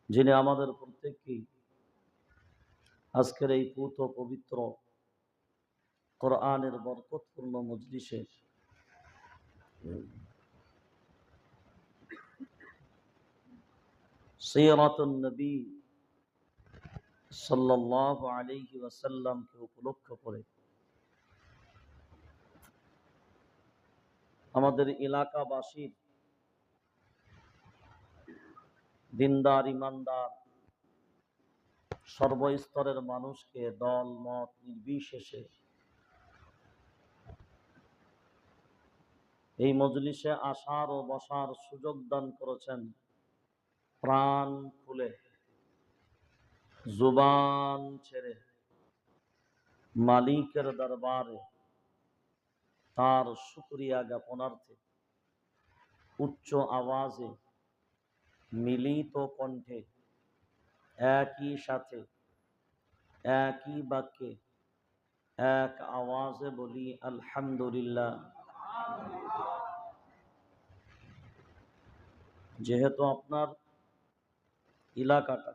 যিনি আমাদের প্রত্যেককেই আজকের এই পূত পবিত্র কোরআনের বরকতপূর্ণ মজলিসে সিরাতুন নবী সাল্লাল্লাহু আলাইহি ওয়াসাল্লামকে উপলক্ষ করে আমাদের এলাকাবাসীর দিনদার ইমানদার সর্বস্তরের মানুষকে দল মত নির্বিশেষে এই মজলিসে আসার ও বসার সুযোগ দান করেছেন। প্রাণ খুলে জুবান ছেড়ে মালিকের দরবারে তার শুকরিয়া জ্ঞাপনার্থে উচ্চ আওয়াজে মিলিত কণ্ঠে একই সাথে একই বাক্যে এক আওয়াজে বলি আলহামদুলিল্লাহ। যেহেতু আপনার এলাকাটা,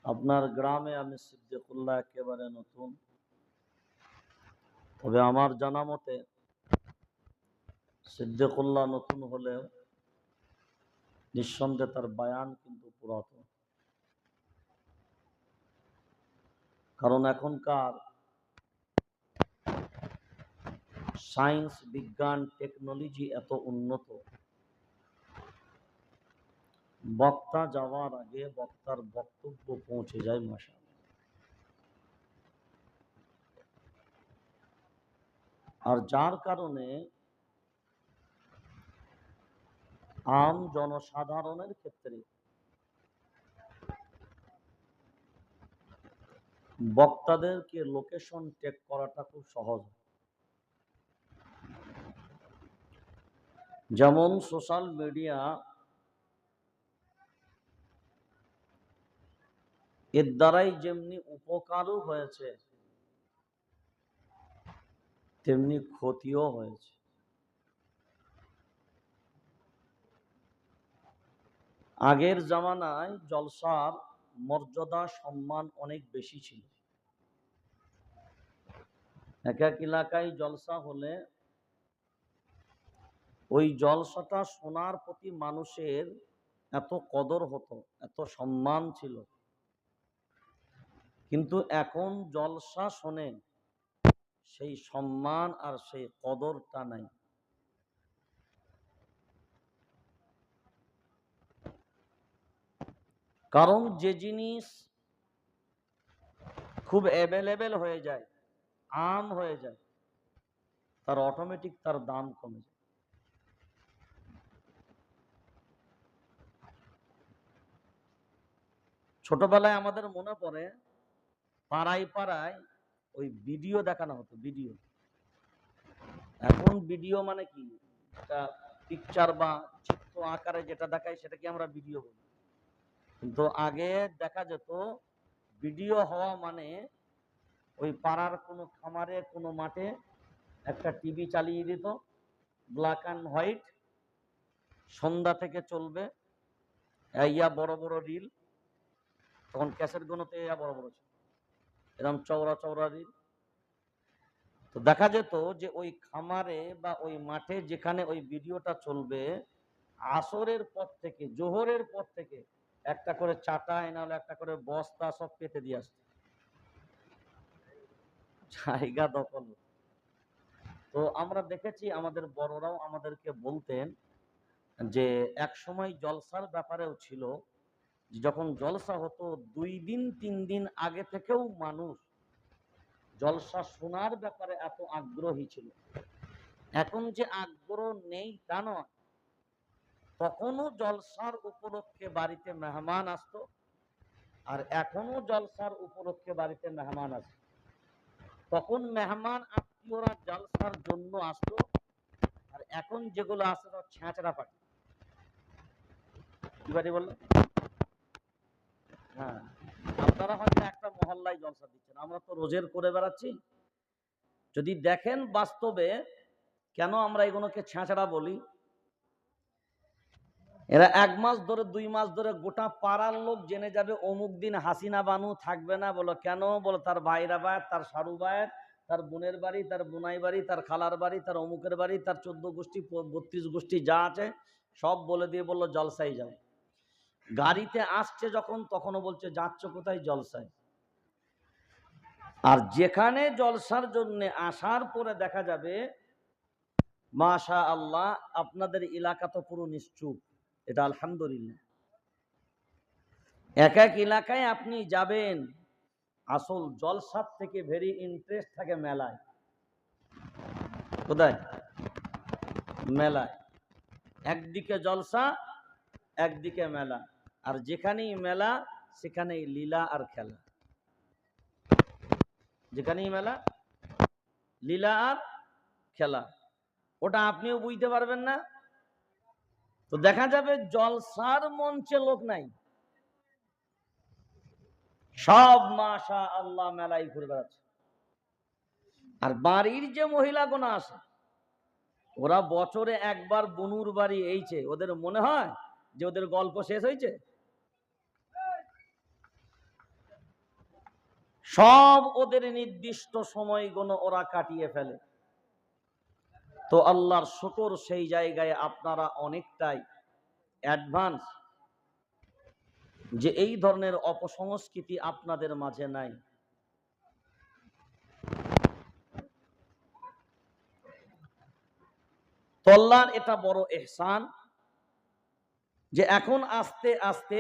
আপনার গ্রামে আমি সিদ্দিকুল্লাহ একেবারে নতুন, তবে আমার জানা মতে সিদ্দিকুল্লাহ নতুন হলেও নিঃসন্দেহে তার বায়ান কিন্তু পুরাতন। কারণ এখনকার সায়েন্স বিজ্ঞান টেকনোলজি এত উন্নত, বক্তা যাওয়ার আগে বক্তার বক্তব্য পৌঁছে যায় মাশাআল্লাহ। আর যার কারণে আম জনসাধারণের ক্ষেত্রে বক্তাদেরকে লোকেশন টেক করাটা খুব সহজ। যেমন সোশ্যাল মিডিয়া এর দ্বারাই যেমনি উপকারও হয়েছে তেমনি ক্ষতিও হয়েছে। আগের জামানায় জলসার মর্যাদা সম্মান অনেক বেশি ছিল। এক এক এলাকায় জলসা হলে ওই জলসাটা শোনার প্রতি মানুষের এত কদর হতো, এত সম্মান ছিল। কিন্তু এখন জলসা শোনে সেই সম্মান আর সেই কদরটা নাই। কারণ যে জিনিস খুব অ্যাভেলেবেল হয়ে যায়, আম হয়ে যায়, তার অটোমেটিক তার দাম কমে যায়। ছোটবেলায় আমাদের মনে পড়ে পাড়ায় পাড়ায় ওই ভিডিও দেখানো হতো, ভিডিও। এখন ভিডিও মানে কি, একটা পিকচার বা চিত্র আকারে যেটা দেখায় সেটাকে আমরা ভিডিও বলি। কিন্তু আগে দেখা যেত ভিডিও হওয়া মানে ওই পাড়ার কোনো খামারে কোনো মাঠে একটা টিভি চালিয়ে দিত, ব্ল্যাক অ্যান্ড হোয়াইট, সন্ধ্যা থেকে চলবে, ইয়া বড় বড় রিল, তখন ক্যাসেট গুলোতে ইয়া বড় বড় ছিল, এরকম চওড়া চওড়া রিল। তো দেখা যেত যে ওই খামারে বা ওই মাঠে যেখানে ওই ভিডিওটা চলবে, আসরের পর থেকে জোহরের পর থেকে একটা করে চাটা এনাহলে একটা করে বস্তা সব পেতে দিয়ে আসত, জায়গা দখল। তো আমরা দেখেছি আমাদের বড়রাও আমাদেরকে বলতেন যে এক সময় জলসার ব্যাপারেও ছিল, যখন জলসা হতো 2 দিন 3 দিন আগে থেকেও মানুষ জলসা শোনার ব্যাপারে এত আগ্রহী ছিল। এখন যে আগ্রহ নেই তা নয়, তখনও জলসার উপলক্ষে বাড়িতে মেহমান আসতো, আর এখনো জলসার উপলক্ষে বাড়িতে মেহমান আসে। তখন মেহমান আত্মীয়রা জলসার জন্য আসতো, আর এখন যেগুলো আসে সব ছেঁচড়া পাটি। কি পাটি বললো? হ্যাঁ, আপনারা হয়তো একটা মহল্লায় জলসা দিচ্ছেন, আমরা তো রোজের করে বেড়াচ্ছি। যদি দেখেন বাস্তবে কেন আমরা এগুলোকে ছেঁচড়া বলি, এরা 1 মাস ধরে 2 মাস ধরে গোটা পাড়ার লোক জেনে যাবে অমুক দিন হাসিনা বানু থাকবে না। বলো কেন? বলো তার ভাইরা বায়াত, তার সারু বায়াত, তার বোনের বাড়ি, তার বোনাই বাড়ি, তার খালার বাড়ি, তার অমুকের বাড়ি, তার 14 গোষ্ঠী 32 গোষ্ঠী যা আছে সব বলে দিয়ে বললো জলসাই যাও। গাড়িতে আসছে যখন তখনও বলছে যাচ্ছ কোথায়? জলসায়। আর যেখানে জলসার জন্য আসার পরে দেখা যাবে মাশা আল্লাহ আপনাদের এলাকা তো পুরো নিশ্চুপ, এটা আলহামদুলিল্লাহ। এক এক এলাকায় আপনি যাবেন, আসল জলসার থেকে ভেরি ইন্টারেস্ট থাকে মেলায়। কোথায়? মেলায়। একদিকে জলসা, একদিকে মেলা, আর যেখানেই মেলা সেখানেই লীলা আর খেলা। যেখানেই মেলা লীলা আর খেলা, ওটা আপনিও বুঝতে পারবেন না। তো দেখা যাবে জলসার মঞ্চে লোক নাই, সব মাশা আল্লাহ মেলায় ঘুরে বেড়াচ্ছে। আর বাড়ির যে মহিলাগণ আসে ওরা বছরে একবার বনুর বাড়ি এইছে, ওদের মনে হয় যে ওদের গল্প শেষ হয়েছে? সব ওদের নির্দিষ্ট সময়গুলো ওরা কাটিয়ে ফেলে। তো আল্লাহর শুকর সেই জায়গায় আপনারা অনেকটাই অ্যাডভান্স, যে এই ধরনের অপসংস্কৃতি আপনাদের মাঝে নাই। তো আল্লাহর এটা বড় ইহসান যে এখন আস্তে আস্তে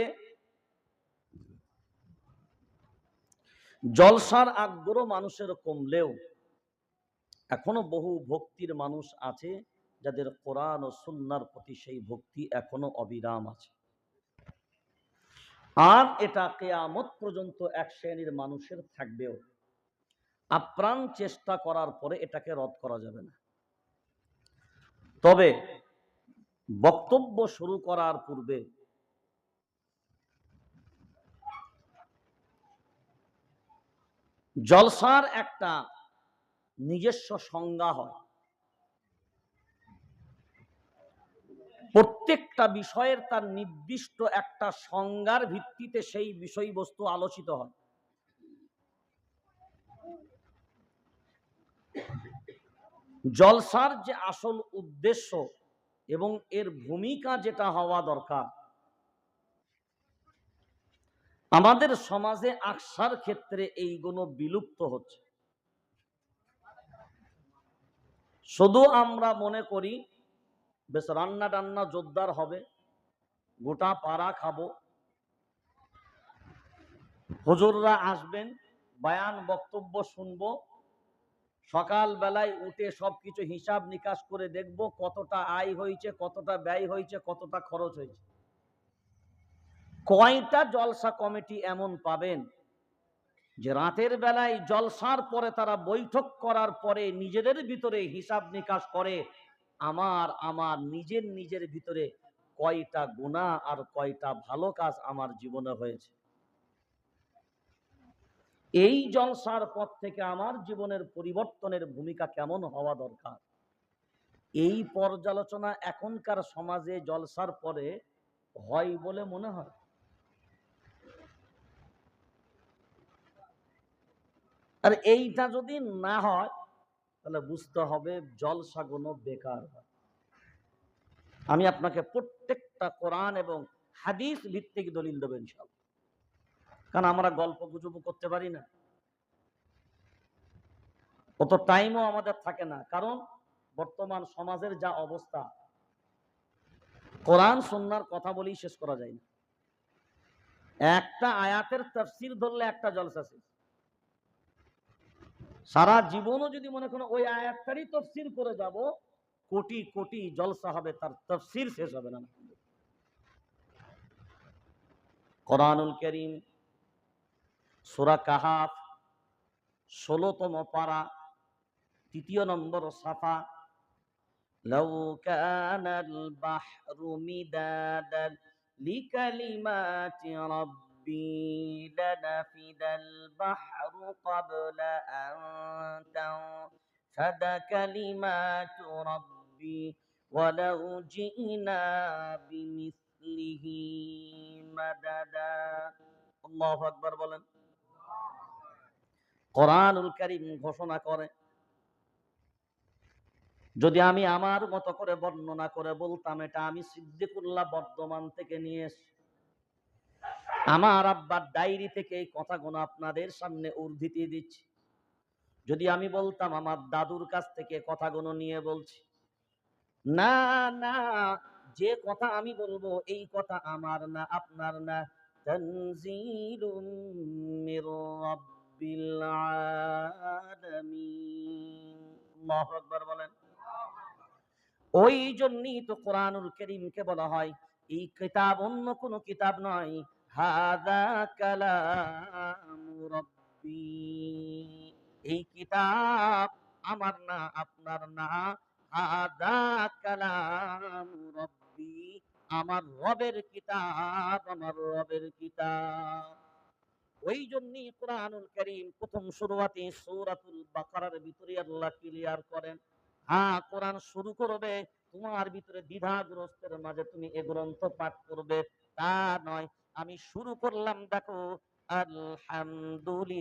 জলসার আগ্রহ মানুষের কমলেও এখনো বহু ভক্তির মানুষ আছে যাদের কোরআন ও সুন্নাহর প্রতি সেই ভক্তি এখনো অবিরাম আছে। আর এটা কিয়ামত পর্যন্ত এক শ্রেণীর মানুষের থাকবেও। আপ্রাণ চেষ্টা করার পরে এটাকে রদ করা যাবে না। তবে বক্তব্য শুরু করার পূর্বে জলসার একটা নিজস্ব সংজ্ঞা হয়। প্রত্যেকটা বিষয়ের তার নির্দিষ্ট একটা সংজ্ঞার ভিত্তিতে সেই বিষয়বস্তু আলোচিত হয়। জলসার যে আসল উদ্দেশ্য এবং এর ভূমিকা যেটা হওয়া দরকার, আমাদের সমাজে আকসার ক্ষেত্রে এইগুলো বিলুপ্ত হচ্ছে। শুধু আমরা মনে করি বেশ রান্না টান্না জোরদার হবে, গোটা পাড়া খাবো, হুজুররা আসবেন, বয়ান বক্তব্য শুনবো, সকাল বেলায় উঠে সবকিছু হিসাব নিকাশ করে দেখব কতটা আয় হয়েছে, কতটা ব্যয় হয়েছে, কতটা খরচ হয়েছে। কয়টা জলসা কমিটি এমন পাবেন যে রাতের বেলায় জলসার পরে তারা বৈঠক করার পরে নিজেদের ভিতরে হিসাব নিকাশ করে আমার নিজের ভিতরে কয়টা গুনাহ আর কয়টা ভালো কাজ আমার জীবনে হয়েছে, এই জলসার পর থেকে আমার জীবনের পরিবর্তনের ভূমিকা কেমন হওয়া দরকার, এই পর্যালোচনা এখনকার সমাজে জলসার পরে হয় বলে মনে হয়। আর এইটা যদি না হয় তাহলে বুঝতে হবে জলসাগুলো বেকার হয়। আমি আপনাকে প্রত্যেকটা কোরআন এবং হাদিস ভিত্তিক দলিল দেব ইনশাআল্লাহ, কারণ আমরা গল্প গুজব করতে পারি না, অত টাইমও আমাদের থাকে না। কারণ বর্তমান সমাজের যা অবস্থা, কোরআন সুন্নাহর কথা বলেই শেষ করা যায় না। একটা আয়াতের তাফসীর ধরলে একটা জলসা শেষ। সারা জীবনও যদি মনে করেন ওই আয়াতটারই তাফসীর করে যাব, কোটি কোটি জলসা হবে, তার তাফসীর শেষ হবে না। কোরআনুল কারীম সূরা কাহাফ 16তম পারা 3 নম্বর সাফা, লাউ কানাল বাহরু মিদাদান লিকালিমাতি রাব্বি লানাফিদাল বাহরু ক্বাবলা আন তানফাদা কালিমাতু রাব্বি ওয়ালাউ জিনা কামিসলিহি মাদাদা। আল্লাহু আকবার বলেন। কোরআনুল কারীম ঘোষণা করে, যদি আমি আমার মতো করে বর্ণনা করে বলতাম, এটা আমি সিদ্দিকুল্লাহ বর্ধমান থেকে নিয়ে এসেছি, আমার আব্বার ডায়েরি থেকে এই কথাগুলো আপনাদের সামনে উদ্ধৃতি দিচ্ছি। যদি আমি বলতাম আমার দাদুর কাছ থেকে কথাগুলো নিয়ে বলছি, না না, যে কথা আমি বলবো এই কথা আমার না, আপনার না। তানজিলুম মির রাব্বিল আলামিন। আল্লাহু আকবার বলেন। ওই জন্যই তো কোরআনুল কারীমকে বলা হয় এই কিতাব অন্য কোনো কিতাব নয়, হাযা কালামু রাব্বি। এই কিতাব আমার না, আপনার না। হাযা কালামু রাব্বি, আমার রবের কিতাব, আমার রবের কিতাব। ওই জন্যই কোরআনুল কারীম প্রথম শুরুয়াতে সূরাতুল বাকারার ভিতরে আল্লাহ ক্লিয়ার করেন, হ্যাঁ কোরআন শুরু করবে, তোমার ভিতরে দ্বিধাগ্রস্তের মাঝে তুমি এ গ্রন্থ পাঠ করবে তা নয়। আমি শুরু করলাম, দেখো, আলহামদুলিল্লাহি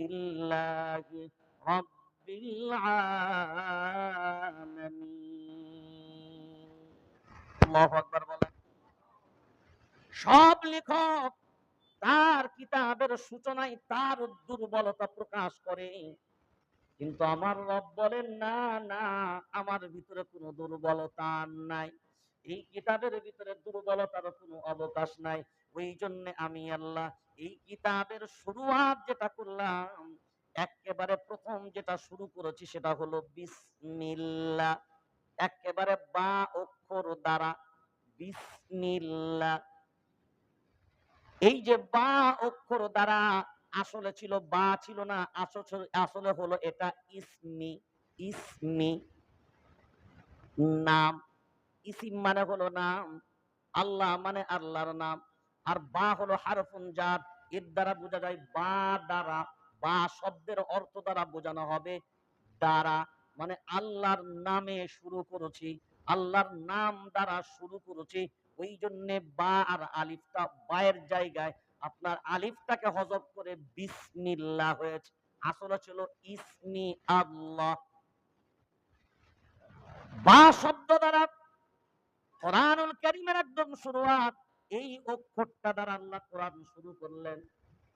রাব্বিল আলামিন। আল্লাহু আকবার বলেন। সব লেখক তার কিতাবের সূচনায় তার দুর্বলতা প্রকাশ করে, কিন্তু আমার রব বলেন, না না, আমার ভিতরে কোনো দুর্বলতা নাই, এই কিতাবের ভিতরে দুর্বলতার কোনো অবকাশ নাই। ওই জন্য আমি আল্লাহ এই কিতাবের শুরুয়াত যেটা করলাম, একেবারে প্রথম যেটা শুরু করেছি সেটা হলো বিসমিল্লাহ, একেবারে বা অক্ষর দ্বারা, বিসমিল্লাহ। এই যে বা অক্ষর দ্বারা, আসলে ছিল বা ছিল না, আসলে হলো এটা ইসমি। ইসমি নাম, ইসিম মানে হলো নাম, আল্লাহ মানে আল্লাহর নাম। আর বা হলো হারফুন জার, এর দ্বারা বোঝা যায় বা দ্বারা, বা শব্দের অর্থ দ্বারা বোঝানো হবে দ্বারা, মানে আল্লাহর নামে শুরু করেছি, আল্লাহর নাম দ্বারা শুরু করেছি। ওই জন্যে বা আর আলিফটা, বায়ের জায়গায় আপনার আলিফটাকে হযফ করে বিসমিল্লাহ হয়েছে, আসলে ছিল ইসমি আল্লাহ। বা শব্দ দ্বারা কোরআনুল কারীমের একদম শুরুয়াত, এই অক্ষরটা দ্বারা আল্লাহ কোরআন শুরু করলেন।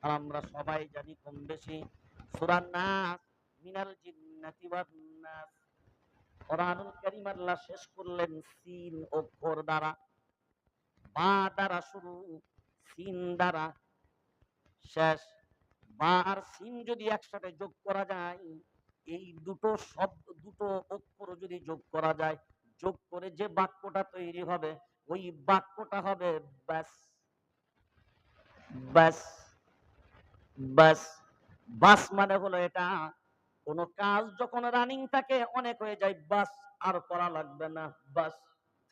আর আমরা সবাই জানি কম বেশি সূরা নাস, মিনাল জিন্নাতি ওয়ান নাস, কোরআনুল কারীম আল্লাহ শেষ করলেন সিন অক্ষর দ্বারা। বা দ্বারা শুরু, সিন দ্বারা শেষ। বা আর সিন যদি একসাথে যোগ করা যায়, এই দুটো শব্দ, দুটো অক্ষর যদি যোগ করা যায়, যোগ করে যে বাক্যটা তৈরি হবে, ওই বাক্যটা হবে বাস। বাস, বাস, বাস মানে হলো এটা, কোন কাজ যখন রানিং থাকে অনেক হয়ে যায়, বাস আর করা লাগবে না, বাস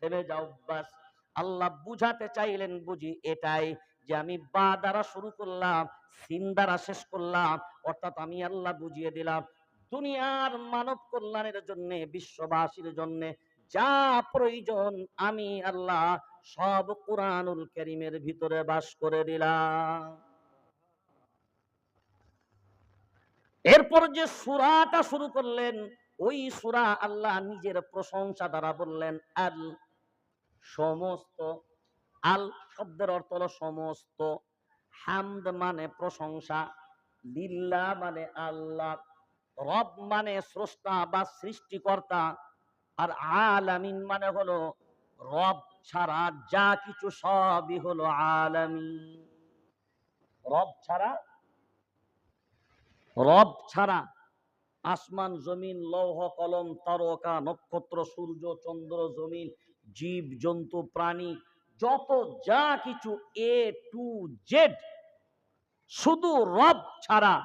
থেমে যাও, বাস। আল্লাহ বুঝাতে চাইলেন বুঝি এটাই, যে আমি বা দ্বারা শুরু করলাম, সিন দ্বারা শেষ করলাম, অর্থাৎ আমি আল্লাহ বুঝিয়ে দিলাম দুনিয়ার মানব কল্যাণের জন্য, বিশ্ববাসীর জন্য যা প্রয়োজন আমি আল্লাহ সব কুরআনুল কারীমের ভিতরে বাস করে দিলাম। এরপর যে সূরাটা শুরু করলেন, ওই সূরা আল্লাহ নিজের প্রশংসা দ্বারা বললেন আল, সমস্ত। আল শব্দের অর্থ হলো সমস্ত, হামদ মানে প্রশংসা, লিল্লাহ মানে আল্লাহ, রব মানে স্রষ্টা বা সৃষ্টিকর্তা, আর আলামিন মানে হলো রব ছাড়া যা কিছু সবই হলো আলামিন। রব ছাড়া, রব ছাড়া আসমান জমিন লৌহ কলম তারকা নক্ষত্র সূর্য চন্দ্র জমিন জীব জন্তু প্রাণী যত যা কিছু এ টু জেড, শুধু রব ছাড়া,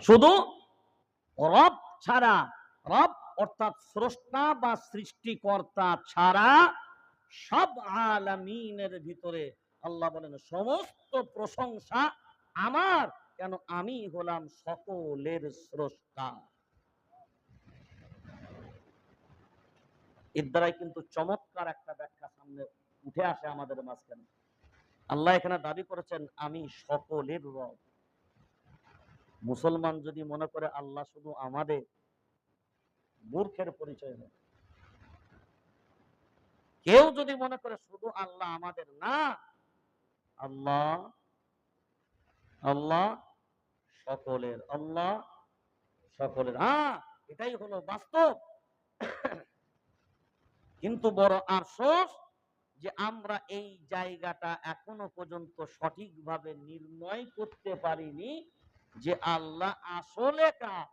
শুধু রব ছাড়া, রব অর্থাৎ স্রষ্টা বা সৃষ্টিকর্তা ছাড়া সব আলামিনের ভিতরে আল্লাহ বলেন সমস্ত প্রশংসা আমার, কেন আমি হলাম সকলের স্রষ্টা। এর দ্বারাই কিন্তু চমৎকার একটা ব্যাখ্যা সামনে উঠে আসে আমাদের মাঝখানে। আল্লাহ এখানে দাবি করেছেন আমি সকলের রব। মুসলমান যদি মনে করে আল্লাহ শুধু আমাদের, মূর্খের পরিচয় হবে। কেউ যদি মনে করে শুধু আল্লাহ আমাদের, না, আল্লাহ আল্লাহ সকলের, আল্লাহ সকলের। হ্যাঁ, এটাই হলো বাস্তব। কিন্তু বড় আফসোস যে আমরা এই জায়গাটা এখনো পর্যন্ত সঠিকভাবে নির্ণয় করতে পারিনি যে আল্লাহ আসলে কার।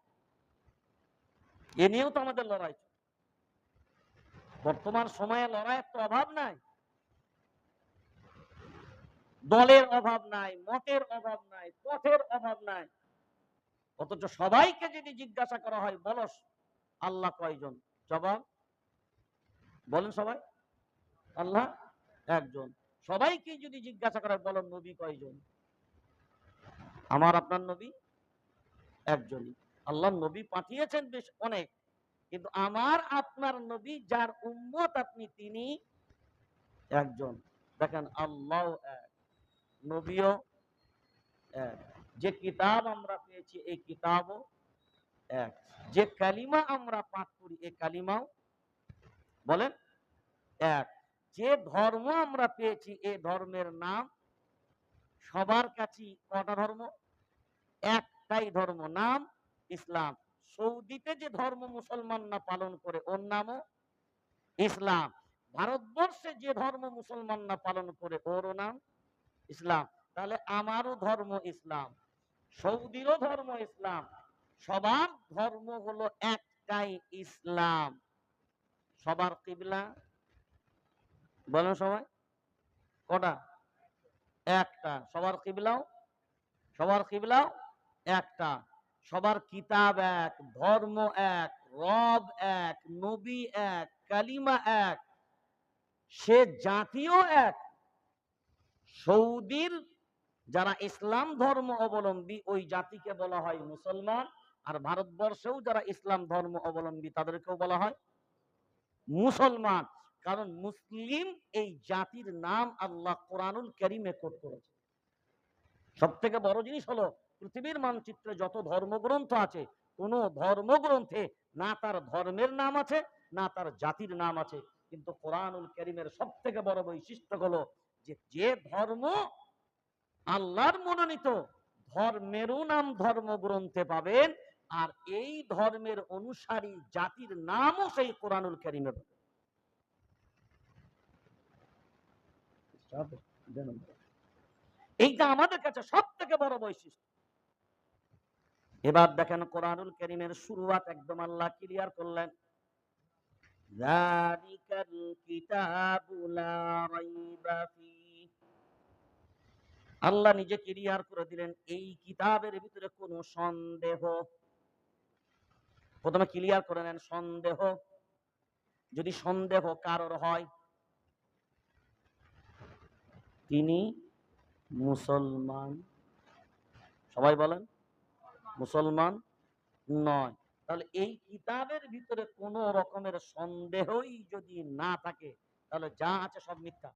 এ নিয়েও তো আমাদের লড়াই। বর্তমান সময়ে লড়াইয়ের তো অভাব নাই, দলের অভাব নাই, মতের অভাব নাই, পথের অভাব নাই। অথচ সবাইকে যদি জিজ্ঞাসা করা হয় বলো আল্লাহ কয়জন, জবাব বলেন সবাই আল্লাহ একজন। সবাইকে যদি জিজ্ঞাসা করা হয় বলো নবী কয়জন, আমার আপনার নবী একজনই। আল্লাহ নবী পাঠিয়েছেন বেশ অনেক, কিন্তু আমার আপনার নবী যার উম্মত আপনি তিনি একজন। দেখেন আল্লাহ এক, নবীও এক। যে কিতাব আমরা পেয়েছি এই কিতাবও এক। যে কালিমা আমরা পাঠ করি এই কালিমাও বলেন এক। যে ধর্ম আমরা পেয়েছি এই ধর্মের নাম সবার কাছে কটা ধর্ম, একটাই ধর্ম, নাম ইসলাম। সৌদিতে যে ধর্ম মুসলমানরা পালন করে ওর নামও ইসলাম। ভারতবর্ষে যে ধর্ম মুসলমানরা পালন করে ওরও নাম ইসলাম। তাহলে আমারও ধর্ম ইসলাম, সৌদিরও ধর্ম ইসলাম, সবার ধর্ম হলো একটাই ইসলাম। সবার কিবলা বলেন সবাই কটা, একটা। সবার কিবলাও একটা। সবার কিতাব এক, ধর্ম এক, রব এক, নবী এক, কালিমা এক, সে জাতীয় এক। সৌদির যারা ইসলাম ধর্ম অবলম্বী ওই জাতিকে বলা হয় মুসলমান, আর ভারতবর্ষেও যারা ইসলাম ধর্ম অবলম্বী তাদেরকেও বলা হয় মুসলমান। কারণ মুসলিম এই জাতির নাম আল্লাহ কোরআনুল কারীমে কোট করেছে। সব থেকে বড় জিনিস হলো পৃথিবীর মানচিত্রে যত ধর্মগ্রন্থ আছে কোন ধর্মগ্রন্থে না তার ধর্মের নাম আছে না তার জাতির নাম আছে। কিন্তু কোরআনুল কারীমের সব থেকে বড় বৈশিষ্ট্য হলো যে যে ধর্ম আল্লাহর মনোনীত ধর্মেরও নাম ধর্মগ্রন্থে পাবেন, আর এই ধর্মের অনুসারী জাতির নামও সেই কোরআনুল কারীমে পাবেন। এইটা আমাদের কাছে সব থেকে বড় বৈশিষ্ট্য। এবার দেখেন কোরআনুল কারীমের শুরুয়াত একদম আল্লাহ ক্লিয়ার করলেন, যালিকাল কিতাবু লা রাইবা ফীহ। আল্লাহ নিজে ক্লিয়ার করে দিলেন এই কিতাবের ভিতরে কোনো সন্দেহ, প্রথমে ক্লিয়ার করে নেন সন্দেহ। যদি সন্দেহ কারোর হয় তিনি মুসলমান, সবাই বলেন মুসলমান নয়। তাহলে এই কিতাবের ভিতরে কোন রকমের সন্দেহই যদি না থাকে তাহলে যা আছে সব মিথ্যা।